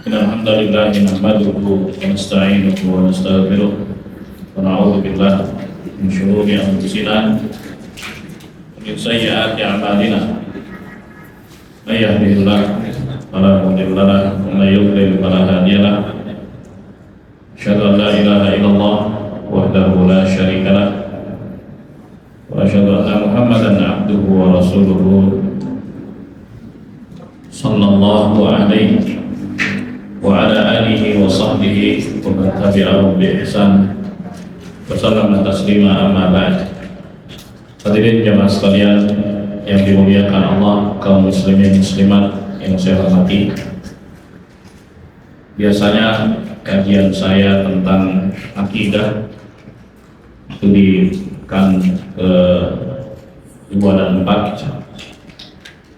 Innal hamdalillah nahmaduhu wa nasta'inuhu wa nastaghfiruh wa na'udzu billahi min shururi anfusina wa min sayyiati a'malina. May yahdihillahu fala mudilla lahu wa may yudlil fala hadiya lahu. Asyhadu an la ilaha illallah wahdahu la syarika lahu wa asyhadu anna Muhammadan 'abduhu wa rasuluhu sallallahu alaihi wa ala alihi wa sahbihi wa man tabi'ahum bi ihsan wa sallama taslima amma ba'd. Hadirin jamaah sekalian yang dimuliakan Allah, kaum muslimin muslimat yang saya hormati. Biasanya kajian saya tentang akidah itu di pekan ke-2 dan 4.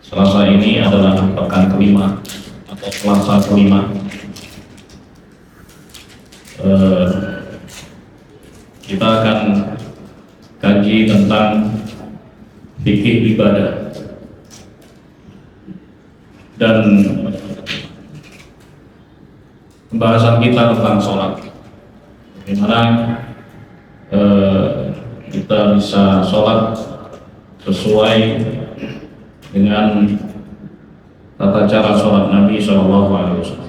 Selasa ini adalah pekan kelima atau Selasa kelima. Kita akan kaji tentang fikih ibadah dan pembahasan kita tentang sholat. Bagaimana kita bisa sholat sesuai dengan tata cara sholat Nabi SAW.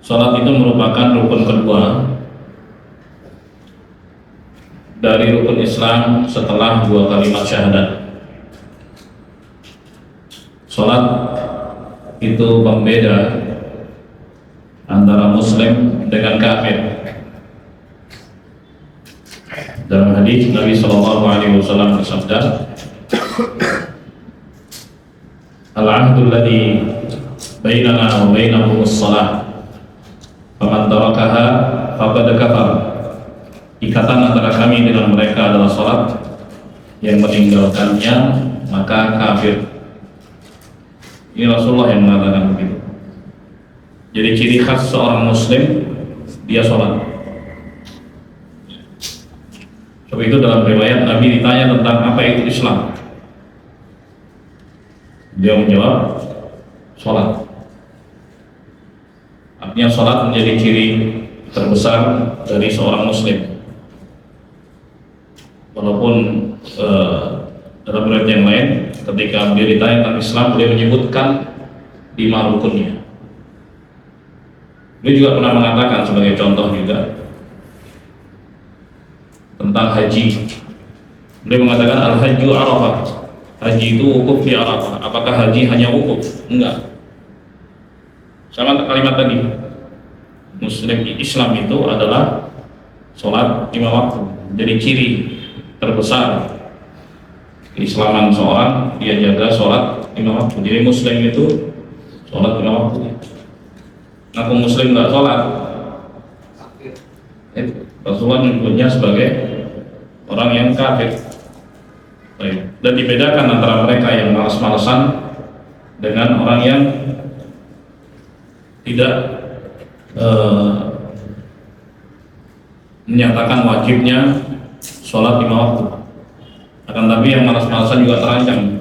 Sholat itu merupakan rukun kedua dari rukun Islam setelah 2 kalimat syahadat. Sholat itu pembeda antara muslim dengan kafir. Dalam hadis Nabi SAW bersabda, "Al-'ahdul ladzi bainana wa bainahumus shalah. Faman tarakaha faqad kafar." Ikatan antara kami dengan mereka adalah salat, yang meninggalkannya maka kafir. Ini Rasulullah yang mengatakan begitu. Jadi ciri khas seorang muslim dia salat. Sebab itu dalam riwayat Nabi ditanya tentang apa itu Islam, dia menjawab salat. Artinya salat menjadi ciri terbesar dari seorang muslim. Walaupun dalam riwayat yang lain ketika beliau ditanya tentang Islam, beliau menyebutkan 5 rukunnya. Beliau juga pernah mengatakan sebagai contoh juga tentang haji. Beliau mengatakan al-hajju arafah. Haji itu wukuf di Arafah. Apakah haji hanya wukuf? Enggak. Sama kalimat tadi. Muslim Islam itu adalah sholat 5 waktu. Jadi ciri terbesar keislaman seorang, dia jaga sholat 5 waktu. Jadi muslim itu sholat 5 waktu. Aku muslim nggak sholat, Rasulullah menyebutnya sebagai orang yang kafir. Dan dibedakan antara mereka yang malas-malasan dengan orang yang tidak menyatakan wajibnya sholat 5 waktu. Akan tapi yang malas-malasan juga terancam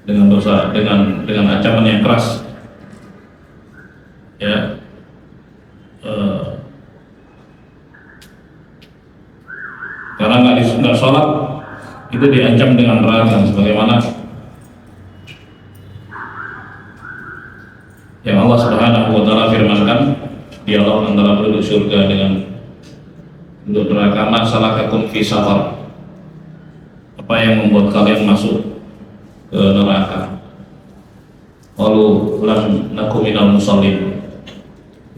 dengan dosa, dengan ancaman yang keras. Ya, karena nggak sholat itu diancam dengan neraka, sebagaimana yang Allah Subhanahu wa Ta'ala firmankan, dialog antara penduduk surga dengan penduduk neraka, masalakakum fi saqar, apa yang membuat kalian masuk ke neraka? Qalu lam nakum minal musallin.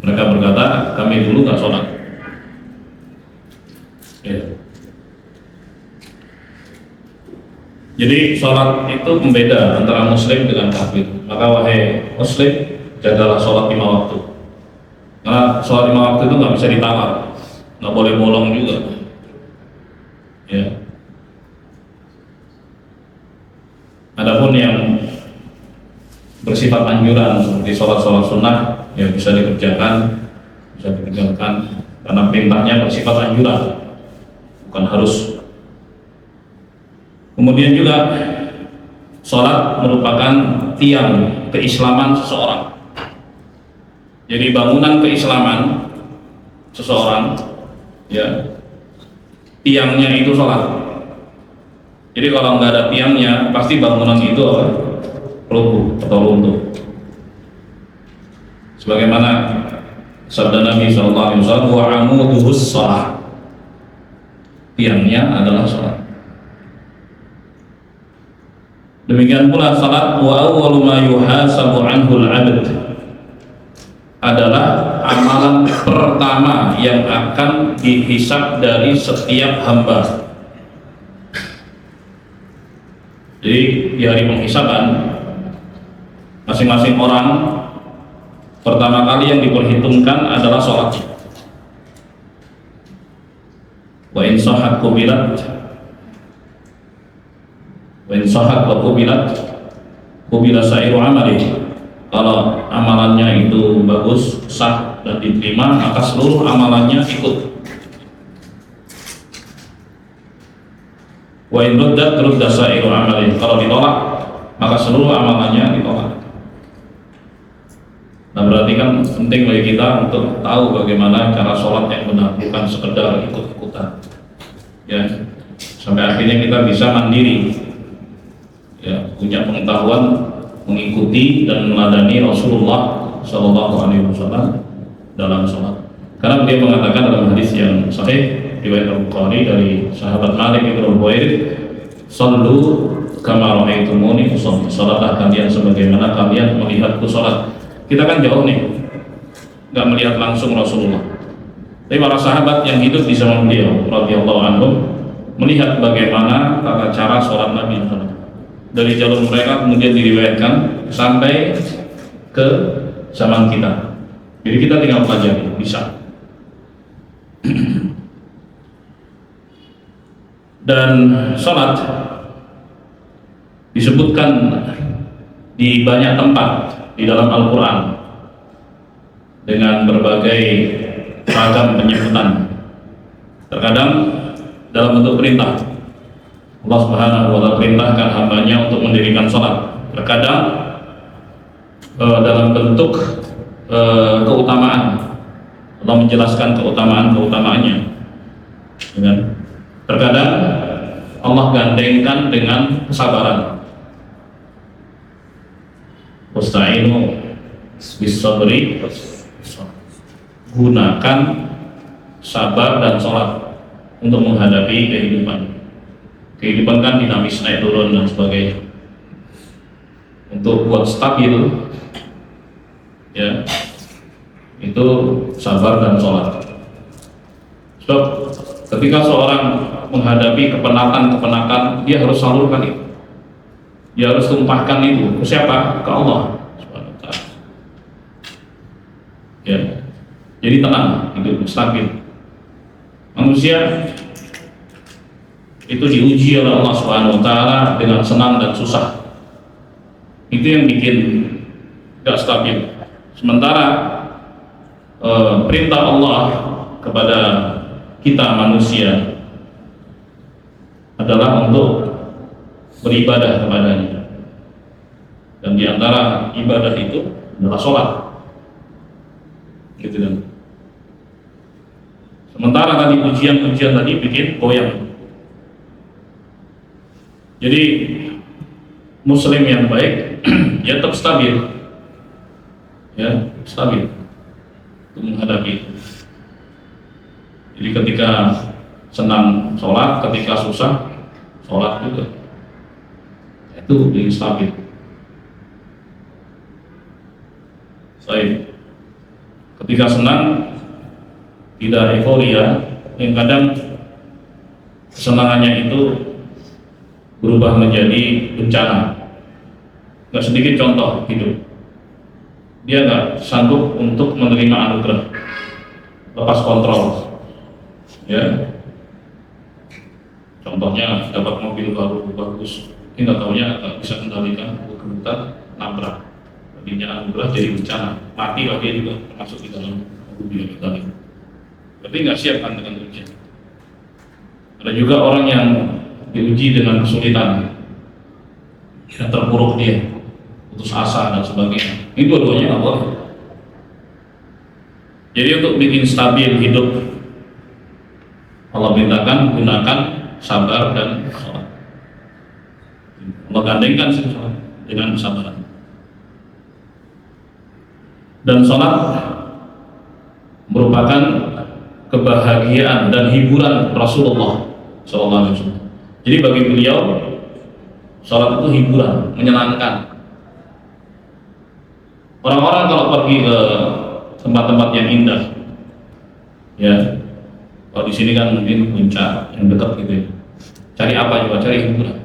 Mereka berkata, kami dulu nggak sholat. Ya. Jadi sholat itu pembeda antara muslim dengan kafir. Maka wahai muslim, jagalah sholat 5 waktu. Karena sholat 5 waktu itu nggak bisa ditawar, nggak boleh bolong juga. Ya. Adapun yang bersifat anjuran seperti sholat-sholat sunnah, ya bisa dikerjakan, bisa ditinggalkan, karena perintahnya bersifat anjuran, bukan harus. Kemudian juga Salat merupakan tiang keislaman seseorang. Jadi bangunan keislaman seseorang, ya, tiangnya itu salat. Jadi kalau nggak ada tiangnya, pasti bangunan itu runtuh atau runtuh. Sebagaimana sabda Nabi SAW, wa amuduhus shalah, tiangnya adalah salat. Demikian pula salat wa awwalu ma yuhasabu anhu al-'abd, adalah amalan pertama yang akan dihisab dari setiap hamba. Jadi di hari penghisaban, masing-masing orang pertama kali yang diperhitungkan adalah sholatnya. Wa in sahhat qubilat, wa in sahhat wa qubilat, qubila sa'iru amali. Kalau amalannya itu bagus, sah dan diterima, maka seluruh amalannya ikut. Wa in ruddat rudda sa'iru amali. Kalau ditolak, maka seluruh amalannya ditolak. Nah, berarti kan penting bagi kita untuk tahu bagaimana cara sholat yang benar, bukan sekedar ikut-ikutan. Ya, sampai akhirnya kita bisa mandiri, ya, punya pengetahuan, mengikuti dan meladani Rasulullah SAW dalam sholat. Karena beliau mengatakan dalam hadis yang sahih riwayat Al-Bukhari dari sahabat Malik bin Huwairits, "Shallu kama ra'aitumuni usolli." Salatlah kalian sebagaimana kalian melihatku salat. Kita kan jauh nih, nggak melihat langsung Rasulullah. Tapi para sahabat yang hidup di zaman beliau, radhiyallahu anhum, melihat bagaimana tata cara sholat Nabi. Dari jalur mereka kemudian diriwayatkan sampai ke zaman kita. Jadi kita tinggal pelajari, bisa. Dan sholat disebutkan di banyak tempat di dalam Al-Quran dengan berbagai ragam penyebutan. Terkadang dalam bentuk perintah, Allah Subhanahu wa Ta'ala perintahkan hambanya untuk mendirikan sholat. Terkadang dalam bentuk keutamaan, Allah menjelaskan keutamaan-keutamaannya. Terkadang Allah gandengkan dengan kesabaran. Wasta'inu bis-sabri, gunakan sabar dan sholat untuk menghadapi kehidupan. Kehidupan kan dinamis, naik turun dan sebagainya. Untuk buat stabil, ya, itu sabar dan sholat. Sebab ketika seorang menghadapi kepenatan, dia harus salurkan itu. Dia harus tumpahkan itu ke siapa? Ke Allah Subhanahu wa Ta'ala. Ya, jadi tenang, hidup stabil. Manusia itu diuji oleh Allah Subhanahu wa Ta'ala dengan senang dan susah. Itu yang bikin gak stabil. Sementara perintah Allah kepada kita manusia adalah untuk beribadah kepadanya. Dan di antara ibadah itu adalah sholat. Gitu kan. Sementara tadi pujian-pujian tadi bikin goyang. Jadi Muslim yang baik ya tetap stabil, ya stabil untuk menghadapi. Jadi ketika senang sholat, ketika susah sholat juga, itu lebih stabil. Baik. Ketika senang tidak euforia, yang kadang kesenangannya itu berubah menjadi bencana. Nggak sedikit contoh hidup, dia nggak sanggup untuk menerima anugerah, lepas kontrol, ya. Contohnya dapat mobil baru bagus, ini nggak taunya nggak bisa kendalikan, bergetar, nabrak, tadinya anugerah jadi bencana, mati lagi juga termasuk di dalam mobil tadi. Berarti nggak siap kan dengan ujian. Ada juga orang yang diuji dengan kesulitan, ya terpuruk dia, putus asa dan sebagainya. Ini dua-duanya nggak boleh. Jadi untuk bikin stabil hidup, Allah perintahkan gunakan sabar dan sholat. Allah gandengkan sholat dengan kesabaran. Dan sholat merupakan kebahagiaan dan hiburan Rasulullah SAW. Jadi bagi beliau sholat itu hiburan, menyenangkan. Orang-orang kalau pergi ke tempat-tempat yang indah, ya, kalau di sini kan mungkin puncak yang dekat gitu ya. Cari apa juga? Cari hiburan.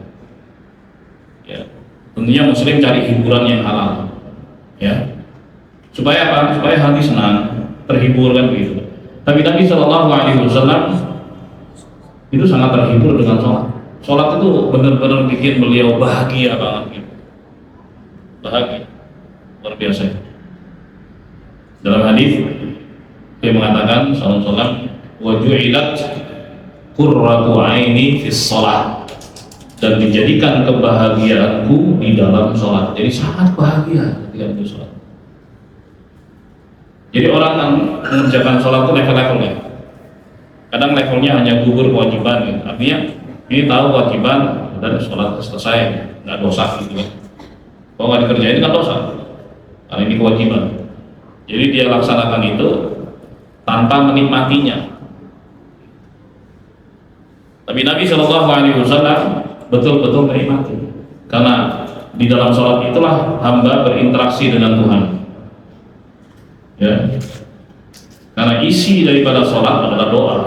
Ya, tentunya Muslim cari hiburan yang halal, ya. Supaya apa? Supaya hati senang, terhibur kan begitu. Tapi Nabi Shallallahu Alaihi Wasallam itu sangat terhibur dengan sholat. Sholat itu benar-benar bikin beliau bahagia banget gitu. Bahagia, luar biasa. Dalam hadis dia mengatakan Sallallahu Alaihi Wasallam, wa ju'ilat qurratu aini fis shalah, dan dijadikan kebahagiaanku di dalam sholat. Jadi sangat bahagia ketika sholat. Jadi orang yang mengerjakan sholat itu level-levelnya. Kadang levelnya hanya gugur kewajiban gitu. Artinya ini tahu kewajiban dan sholat selesai, nggak dosa gitu. Kalau nggak dikerjain kan dosa, karena ini kewajiban. Jadi dia laksanakan itu tanpa menikmatinya. Tapi Nabi Shallallahu Alaihi Wasallam betul-betul menikmati, karena di dalam sholat itulah hamba berinteraksi dengan Tuhan. Ya, karena isi daripada sholat adalah doa,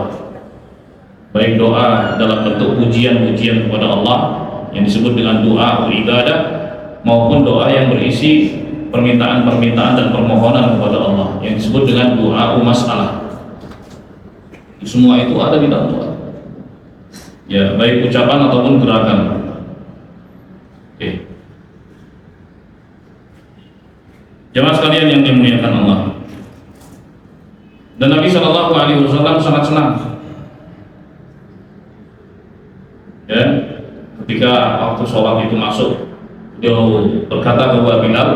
baik doa dalam bentuk pujian-pujian kepada Allah yang disebut dengan doa ibadah, maupun doa yang berisi permintaan-permintaan dan permohonan kepada Allah yang disebut dengan doa masalah. Semua itu ada di dalam doa, ya, baik ucapan ataupun gerakan. Oke. Jemaah sekalian yang dimuliakan Allah, dan Nabi Shallallahu Alaihi Wasallam sangat senang, ya, ketika waktu sholat itu masuk, beliau berkata kepada Bilal,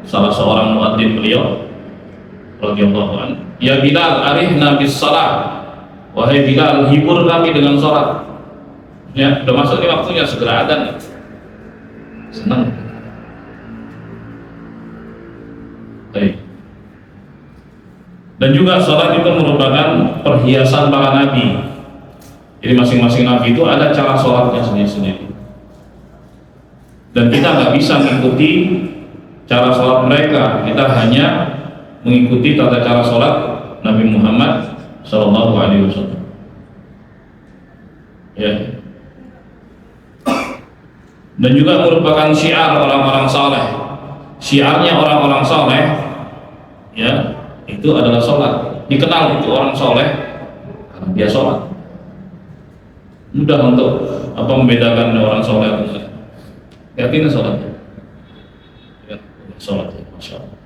salah seorang muadzin beliau, radhiyallahu anhu, ya Bilal, arihna bis shalah, wahai Bilal, hibur kami dengan sholat. Ya, sudah masuk ini waktunya, segera adzan. Senang. Baik. Dan juga sholat itu merupakan perhiasan para nabi. Jadi masing-masing nabi itu ada cara sholatnya sendiri-sendiri. Dan kita nggak bisa mengikuti cara sholat mereka. Kita hanya mengikuti tata cara sholat Nabi Muhammad Sallallahu Alaihi Wasallam. Ya. Dan juga merupakan syiar orang-orang saleh. Syiarnya orang-orang saleh, ya, itu adalah sholat. Dikenal itu orang soleh karena dia sholat. Mudah untuk apa membedakan orang soleh atau enggak? Yakin sholat, ya, sholat, masya Allah.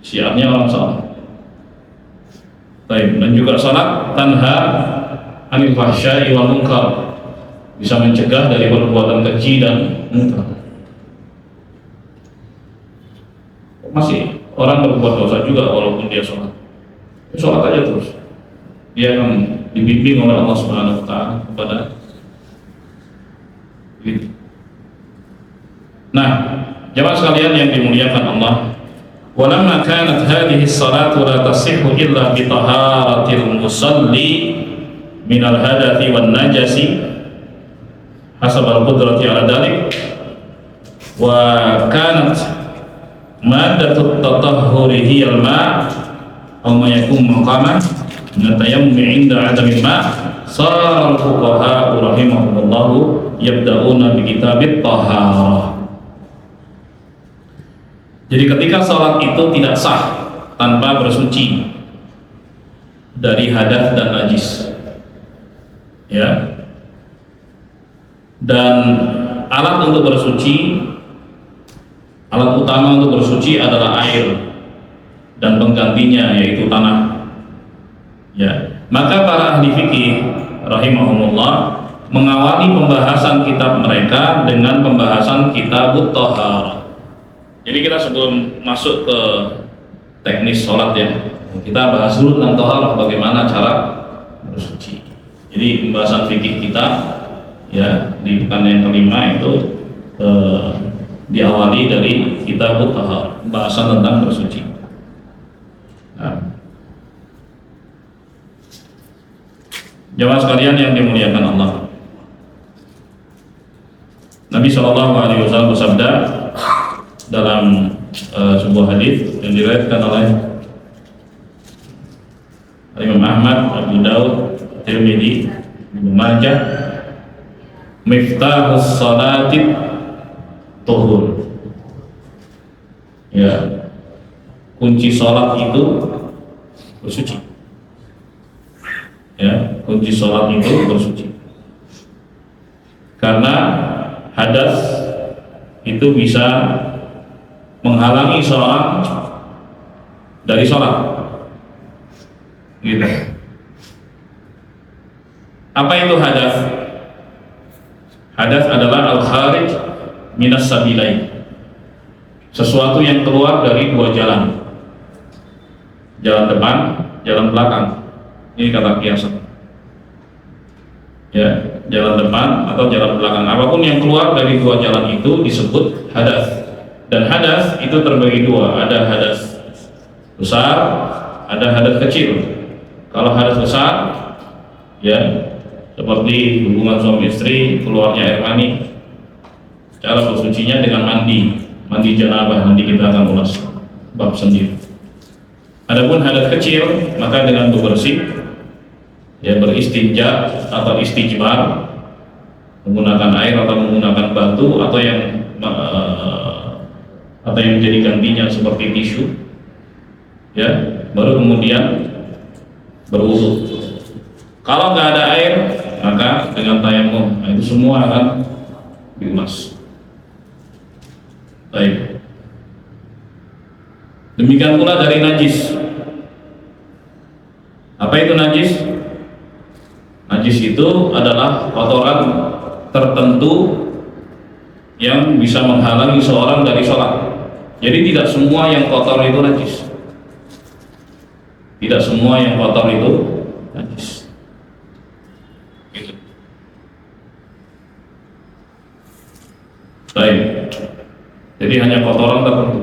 Syiarnya orang soleh. Baik, dan juga sholat tanha anil fahsya'i wal munkar, bisa mencegah dari perbuatan keji dan munkar. Masih orang berbuat dosa juga walaupun dia sholat. Sholat aja terus. Dia akan dibimbing oleh Allah Subhanahu Wa Taala kepada itu. Nah, jemaah sekalian yang dimuliakan Allah, walamma kanat hadhihi as-salatu la tasihhu illa bi taharatil musalli min al-hadathi wan najasi hasab al-qudrati ala dhalik, wa kanat maddatut tatahhuri hiya al-ma' aw ma yakun maqama min tayammum 'inda 'adami al-ma', sara al-fuqaha rahimahumullah yabda'una bi kitabit taharah. Jadi ketika sholat itu tidak sah tanpa bersuci dari hadas dan najis, ya, dan alat untuk bersuci, alat utama untuk bersuci adalah air dan penggantinya yaitu tanah, ya. Maka para ahli fikih rahimahumullah mengawali pembahasan kitab mereka dengan pembahasan kitabut thaharah. Jadi kita sebelum masuk ke teknis sholat ya, kita bahas dulu tentang thaharah, bagaimana cara bersuci. Jadi pembahasan fikih kita ya di pekan yang kelima itu diawali dari kitabut thaharah, pembahasan tentang bersuci. Nah, jamaah sekalian yang dimuliakan Allah, Nabi SAW bersabda dalam sebuah hadis yang diriwayatkan oleh Imam Ahmad, Abu Daud, Tirmidzi, Ibnu Majah, miftahus salati tuhur. Ya, kunci salat itu bersuci. Ya, kunci salat itu bersuci. Karena hadas itu bisa menghalangi seorang dari sholat, gitu. Apa itu hadas? Hadas adalah al-kharij minas sabilain, sesuatu yang keluar dari dua jalan, jalan depan, jalan belakang. Ini kata kiasan. Ya, jalan depan atau jalan belakang, apapun yang keluar dari dua jalan itu disebut hadas. Dan hadas itu terbagi dua, ada hadas besar, ada hadas kecil. Kalau hadas besar ya seperti hubungan suami istri, keluarnya air mani, cara bersucinya dengan mandi janabah, nanti kita akan ulas bab sendiri. Adapun hadas kecil maka dengan bersih ya, beristinja atau istijmar, menggunakan air atau menggunakan batu atau yang menjadi gantinya seperti tisu ya, baru kemudian berwudu. Kalau nggak ada air maka dengan tayamum. Nah, itu semua akan diulas. Baik, demikian pula dari najis. Apa itu najis? Najis itu adalah kotoran tertentu yang bisa menghalangi seorang dari sholat. Jadi tidak semua yang kotor itu najis. Tidak semua yang kotor itu najis. Gitu. Baik. Jadi hanya kotoran tertentu.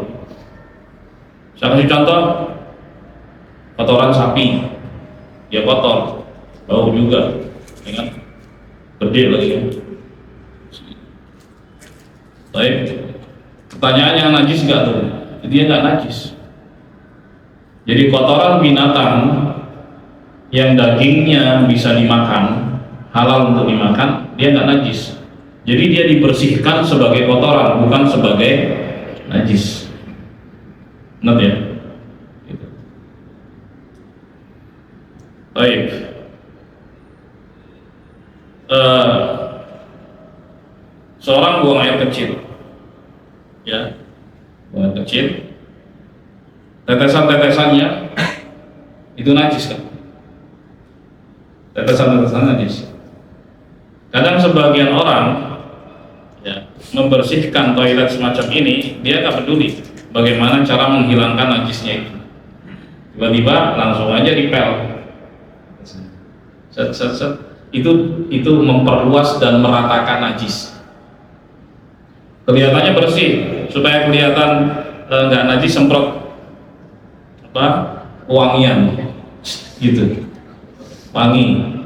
Saya kasih contoh, kotoran sapi, dia kotor, bau juga, ya kan? Gede lagi kan? Baik. Pertanyaannya najis nggak tuh? Dia nggak najis. Jadi kotoran binatang yang dagingnya bisa dimakan, halal untuk dimakan, dia nggak najis. Jadi dia dibersihkan sebagai kotoran, bukan sebagai najis. Ingat ya? Gitu. Baik. Seorang buang air kecil, ya, buang air kecil, tetesan-tetesannya itu najis kan? Tetesan-tetesan najis. Kadang sebagian orang ya, membersihkan toilet semacam ini, dia nggak peduli bagaimana cara menghilangkan najisnya itu. Tiba-tiba langsung aja dipel. Set. Itu memperluas dan meratakan najis. Kelihatannya bersih, supaya kelihatan nggak najis, semprot wangian gitu, wangi.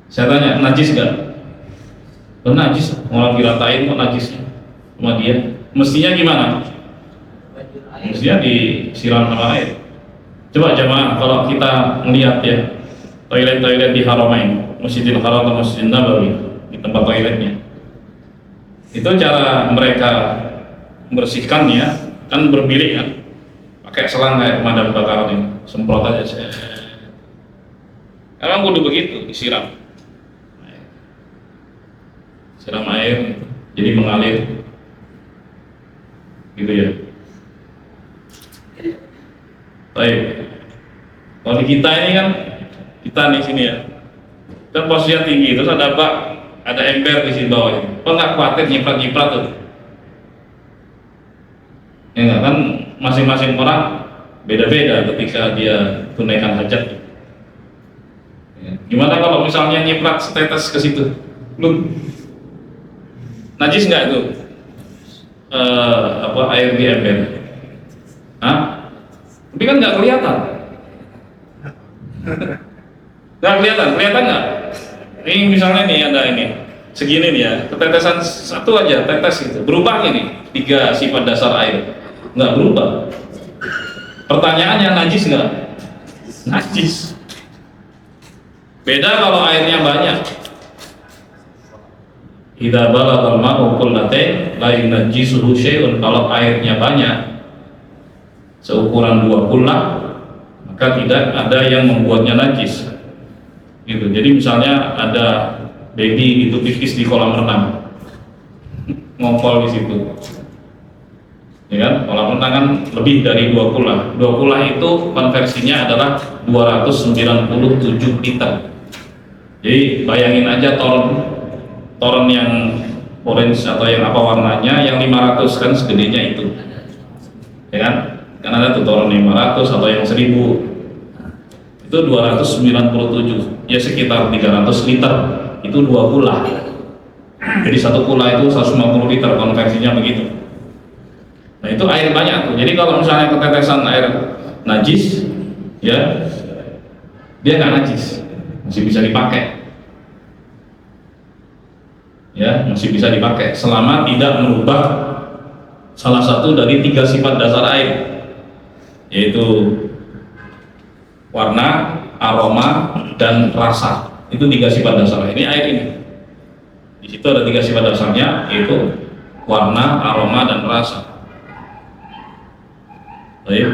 Saya tanya, najis nggak? Najis, orang diratain kok najisnya sama dia. Mestinya gimana? Mestinya disiram sama air. Coba jemaah, kalau kita melihat ya toilet-toilet di Haramain, Masjidil Haram atau Masjidil Nabawi, di tempat toiletnya, itu cara mereka membersihkannya kan berbilik kan, pakai selang kayak pemadam kebakaran ini, semprot aja. Emang kudu begitu, disiram air, jadi mengalir gitu ya. Baik, kalau di kita ini kan, kita di sini ya, Kan posisinya tinggi, terus ada bak, ada ember di sini bawah. Kok nggak khawatir nyiprat-nyiprat tuh? Ya nggak, kan masing-masing orang beda-beda ketika dia tunaikan hajat. Ya. Gimana kalau misalnya nyiprat setetes ke situ? Belum. Najis nggak itu? Air di ember? Hah? Tapi kan nggak kelihatan. Nggak kelihatan, kelihatan nggak? Ini misalnya nih ada ini segini nih ya, ketetesan satu aja tetes gitu, berubah ini 3 sifat dasar air, nggak berubah. Pertanyaannya najis nggak? Najis. Beda kalau airnya banyak. Idza balaghal ma'u qullatayn la yunajjisuhu syai'un. Kalau airnya banyak seukuran 2 kullah, maka tidak ada yang membuatnya najis. Gitu. Jadi misalnya ada baby gitu pipis di kolam renang, ngopol di situ, ya kan? Kolam renang kan lebih dari 2 kullah. 2 kullah itu konversinya adalah 297 liter. Jadi bayangin aja toren yang orange atau yang apa warnanya, yang 500 kan segedenya itu, ya kan? Kan ada tuh toren 500 atau yang 1000, itu 297, ya sekitar 300 liter. Itu 2 kullah. Jadi 1 kullah itu 150 liter, konversinya begitu. Nah itu air banyak tuh. Jadi kalau misalnya ketetesan air najis, ya dia nggak najis, masih bisa dipakai. Ya, masih bisa dipakai selama tidak merubah salah satu dari 3 sifat dasar air, yaitu warna, aroma, dan rasa. Itu 3 sifat dasar. Ini air ini. Di situ ada 3 sifat dasarnya, yaitu warna, aroma, dan rasa. Baik.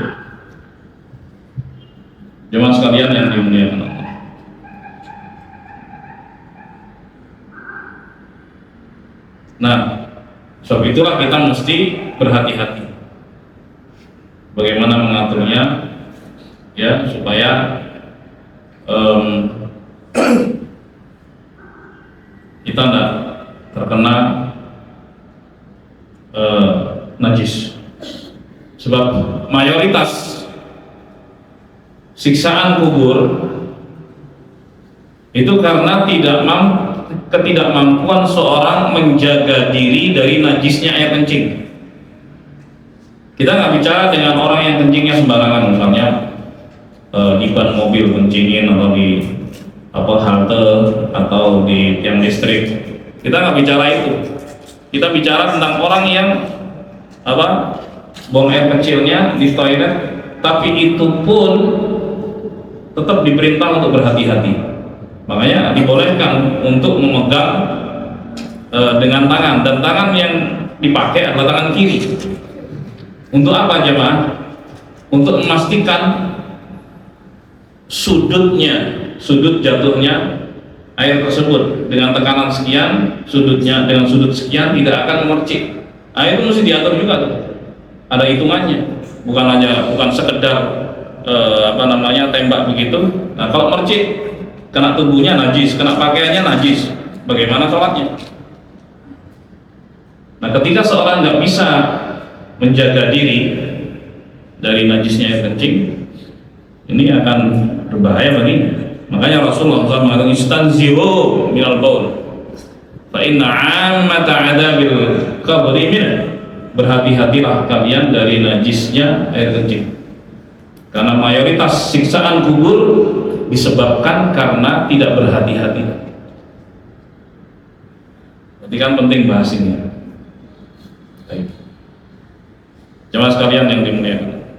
Jemaah sekalian yang dimuliakan Allah. Nah, sebab itulah kita mesti berhati-hati. Bagaimana mengaturnya, ya supaya kita tidak terkena najis. Sebab mayoritas siksaan kubur itu karena ketidakmampuan seorang menjaga diri dari najisnya air kencing. Kita nggak bicara dengan orang yang kencingnya sembarangan, misalnya di ban mobil kencingin, atau di halte, atau di tiang listrik. Kita nggak bicara itu. Kita bicara tentang orang yang buang air kecilnya di toilet, tapi itu pun tetap diperintah untuk berhati-hati. Makanya dibolehkan untuk memegang dengan tangan, dan tangan yang dipakai adalah tangan kiri. Untuk apa jemaah? Untuk memastikan sudut jatuhnya air tersebut dengan tekanan sekian, sudutnya dengan sudut sekian tidak akan memercik. Air itu mesti diatur juga tuh. Ada hitungannya, bukan sekedar tembak begitu. Nah, kalau mercik, kena tubuhnya najis, kena pakaiannya najis, bagaimana sholatnya? Nah, ketika seorang nggak bisa menjaga diri dari najisnya air kencing, ini akan berbahaya baginya. Makanya Rasulullah SAW mengatakan istanzihu minal baul fa inna ammata adabil qabri min. Berhati-hatilah kalian dari najisnya air kencing, karena mayoritas siksaan kubur disebabkan karena tidak berhati-hati. Jadi kan penting bahas ini. Baik. Jemaah sekalian yang dimuliakan,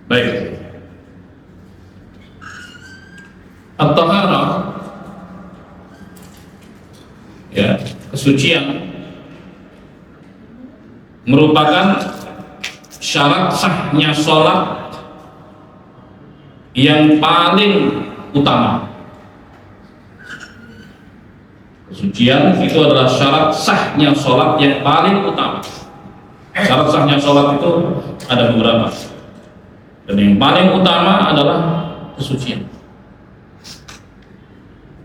baik. At-taharah, ya, kesucian merupakan syarat sahnya sholat yang paling utama. Kesucian itu adalah syarat sahnya sholat yang paling utama. Syarat sahnya sholat itu ada beberapa, dan yang paling utama adalah kesucian.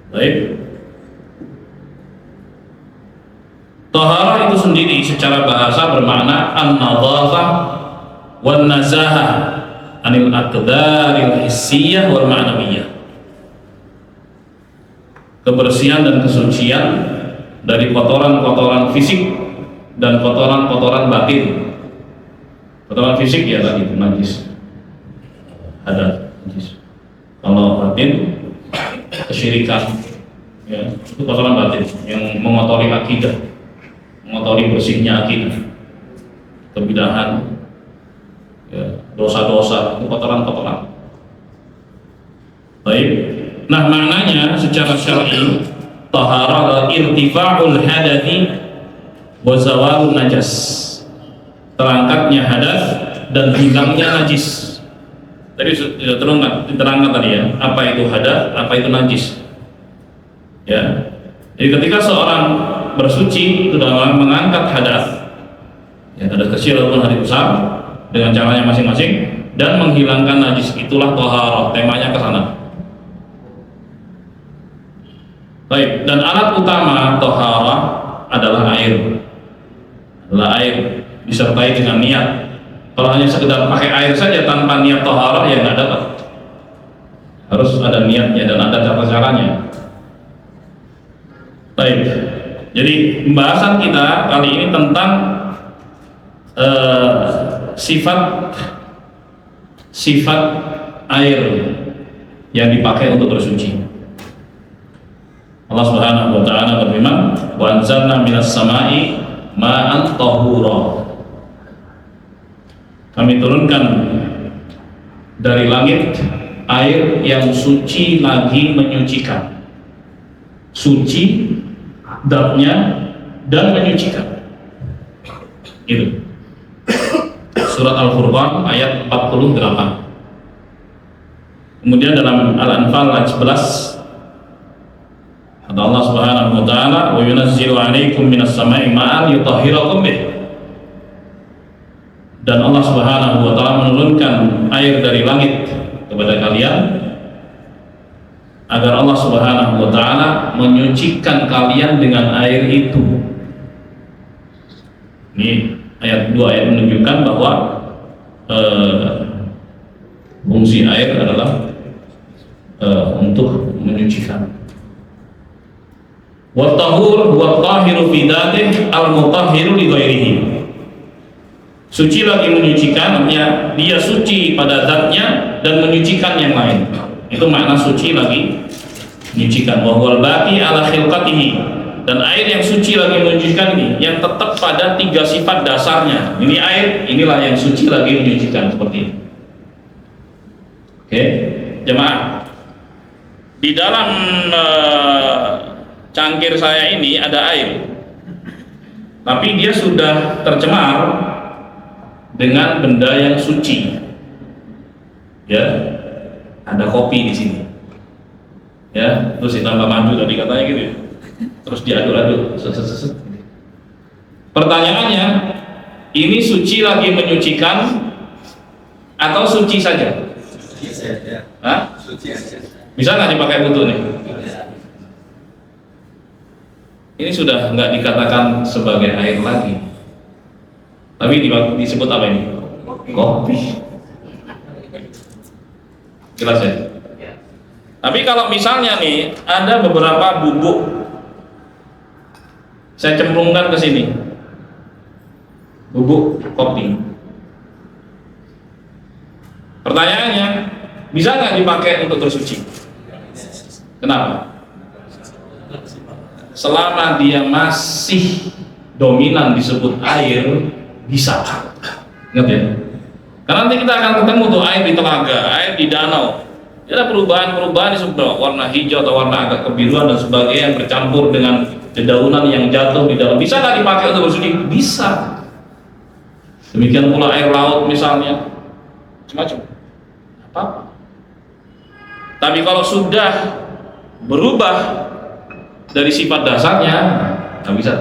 Baik. Taharah itu sendiri secara bahasa bermakna an-nadhafah wan nazahah anil aqdaril hissiyah wal ma'nawiyyah. Kebersihan dan kesucian dari kotoran-kotoran fisik dan kotoran-kotoran batin. Kotoran fisik ya tadi najis, ada najis. Kalau batin, kesyirikan, ya, itu kotoran batin yang mengotori akidah, mengotori bersihnya akidah, kebidahan, ya, dosa-dosa, itu kotoran-kotoran. Baik. Nah, maknanya secara syar'i taharah adalah irtifa'ul hadathi wa zawalun najas. Terangkatnya hadas dan hilangnya najis. Tadi sudah diterangkan tadi ya, apa itu hadas, apa itu najis. Ya. Jadi ketika seorang bersuci itu dalam mengangkat hadas, ya, hadas kecil ataupun hadas besar dengan caranya masing-masing, dan menghilangkan najis, itulah taharah, temanya ke sana. Baik, dan alat utama taharah adalah air. Adalah air disertai dengan niat. Kalau hanya sekedar pakai air saja tanpa niat taharah ya nggak dapat. Harus ada niatnya dan ada cara-caranya. Baik. Jadi pembahasan kita kali ini tentang sifat air yang dipakai untuk bersuci. Allah Subhanahu wa taala berfirman, "Wa anzalna minas sama'i ma'an tahura." Kami turunkan dari langit air yang suci lagi menyucikan. Suci zatnya dan menyucikan. Itu. Surat Al-Furqan ayat 48. Kemudian dalam Al-Anfal ayat 11 kata Allah Subhanahu wa taala, "Wa yunazzilu 'alaikum minas sama'i ma'an yutahhirakum bih." Dan Allah Subhanahu wa taala menurunkan air dari langit kepada kalian agar Allah Subhanahu wa taala menyucikan kalian dengan air itu. Ini ayat 2 ayat menunjukkan bahwa fungsi air adalah untuk menyucikan. Wa tahur wa tahiru fi dzatihi al-mutahhiru li ghairihi. Suci lagi menyucikan, artinya dia suci pada zatnya dan menyucikan yang lain. Itu makna suci lagi menyucikan. Wa huwal baqi ala khilqatihi. Dan air yang suci lagi menyucikan ini yang tetap pada 3 sifat dasarnya. Ini air, inilah yang suci lagi menyucikan seperti ini. Oke, jemaah. Di dalam cangkir saya ini ada air, tapi dia sudah tercemar dengan benda yang suci. Ya, ada kopi di sini. Ya, terus ditambah madu tadi katanya gitu. Terus diaduk-aduk. Pertanyaannya, ini suci lagi menyucikan atau suci saja? Suci saja. Hah? Suci saja. Bisa nggak dipakai wudhu nih? Ini sudah nggak dikatakan sebagai air lagi, tapi disebut apa ini? Kopi. Jelas ya? Tapi kalau misalnya nih ada beberapa bubuk saya cemplungkan ke sini, bubuk kopi. Pertanyaannya, bisa nggak dipakai untuk bersuci? Kenapa? Selama dia masih dominan disebut air, bisa. Ingat ya? Karena nanti kita akan ketemu tuh air di telaga, air di danau. Ada perubahan-perubahan di sebelah warna hijau atau warna agak kebiruan dan sebagainya yang bercampur dengan dedaunan yang jatuh di dalam. Bisa nggak dipakai untuk bersuci? Bisa. Demikian pula air laut misalnya, macam-macam. Apa? Tapi kalau sudah berubah dari sifat dasarnya nggak bisa.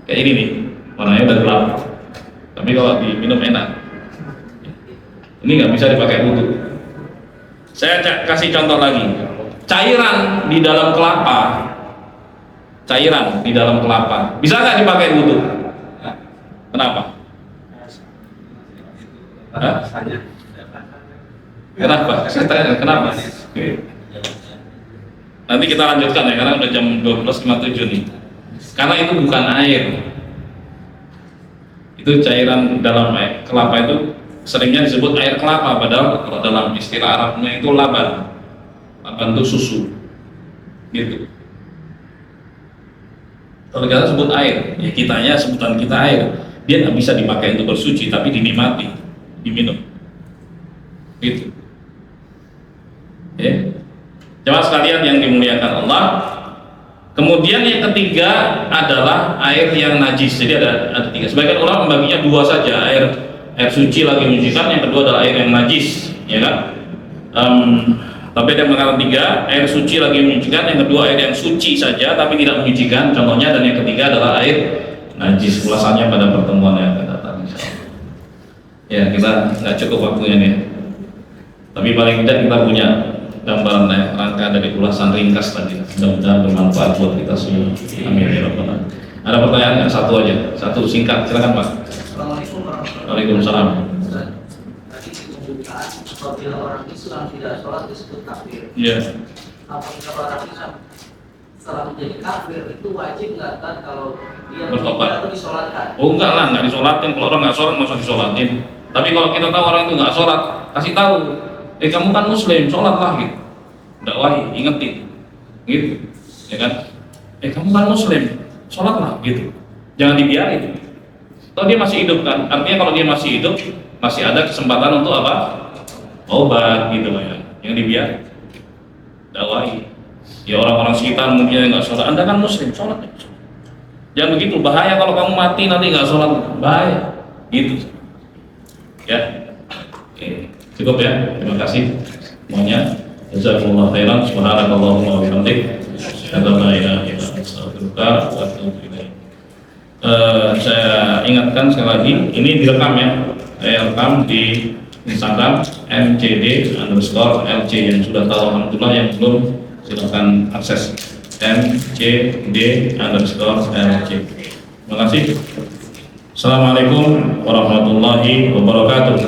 Kayak ini nih, warnanya udah gelap, tapi kalau diminum enak. Ini nggak bisa dipakai wudhu. Saya kasih contoh lagi. Cairan di dalam kelapa, cairan di dalam kelapa, bisa nggak dipakai wudhu? Kenapa? Hah? Kenapa? Saya tanya kenapa? Nanti kita lanjutkan ya, karena udah jam 12.57 nih. Karena itu bukan air. Itu cairan dalam air kelapa itu seringnya disebut air kelapa, padahal kalau dalam istilah Arabnya itu laban. Laban itu susu. Gitu. Kalau kita sebut air, ya kitanya sebutan kita air. Dia nggak bisa dipakai untuk bersuci, tapi dinikmati, diminum. Gitu. Ya. Jemaah sekalian yang dimuliakan Allah. Kemudian yang ketiga adalah air yang najis. Jadi ada tiga. Sebagian ulama membaginya dua saja, air suci lagi menyucikan. Yang kedua adalah air yang najis, ya kan? Tapi ada yang mengatakan tiga, air suci lagi menyucikan. Yang kedua air yang suci saja tapi tidak menyucikan. Contohnya, dan yang ketiga adalah air najis. Ulasannya pada pertemuan yang akan datang. Ya, kita nggak cukup waktunya nih. Tapi paling tidak kita punya gambaran rangka dari ulasan ringkas tadi. Mudah-mudahan bermanfaat buat kita semua. Amin ya rabbal alamin. Ada pertanyaan nggak? Satu aja, satu singkat. Silakan Pak. Assalamualaikum warahmatullahi wabarakatuh. Waalaikumsalam. Tadi di pembukaan apabila orang Islam tidak sholat disebut kafir. Iya. Apabila orang Islam setelah menjadi kafir itu wajib nggak kan kalau dia bertobat atau disolatkan? Oh enggak lah, nggak disolatin. Kalau orang nggak sholat masa disolatin. Tapi kalau kita tahu orang itu nggak sholat, kasih tahu. Kamu kan muslim, sholatlah gitu. Dakwahi, ingetin, gitu, ya kan? Kamu kan muslim, sholatlah gitu. Jangan dibiarin. Kalau dia masih hidup kan, artinya kalau dia masih hidup, masih ada kesempatan untuk apa? Obat gitu ya. Yang dibiarin. Dakwahi. Ya orang-orang sekitar mungkin yang nggak sholat, Anda kan muslim, sholat. Jangan begitu, bahaya kalau kamu mati nanti nggak sholat, bahaya. Gitu. Ya. Oke. Cukup ya, terima kasih semuanya. Jazakumullah khairan. Subhanakallahumma wa bihamdik, asyhadu an la ilaha illa anta, astaghfiruka wa atubu ilaik. Saya ingatkan sekali lagi, ini direkam ya. Saya rekam di Instagram mcd_lc. Yang sudah tahu alhamdulillah, yang belum silakan akses mcd_lc. Terima kasih. Assalamualaikum warahmatullahi wabarakatuh.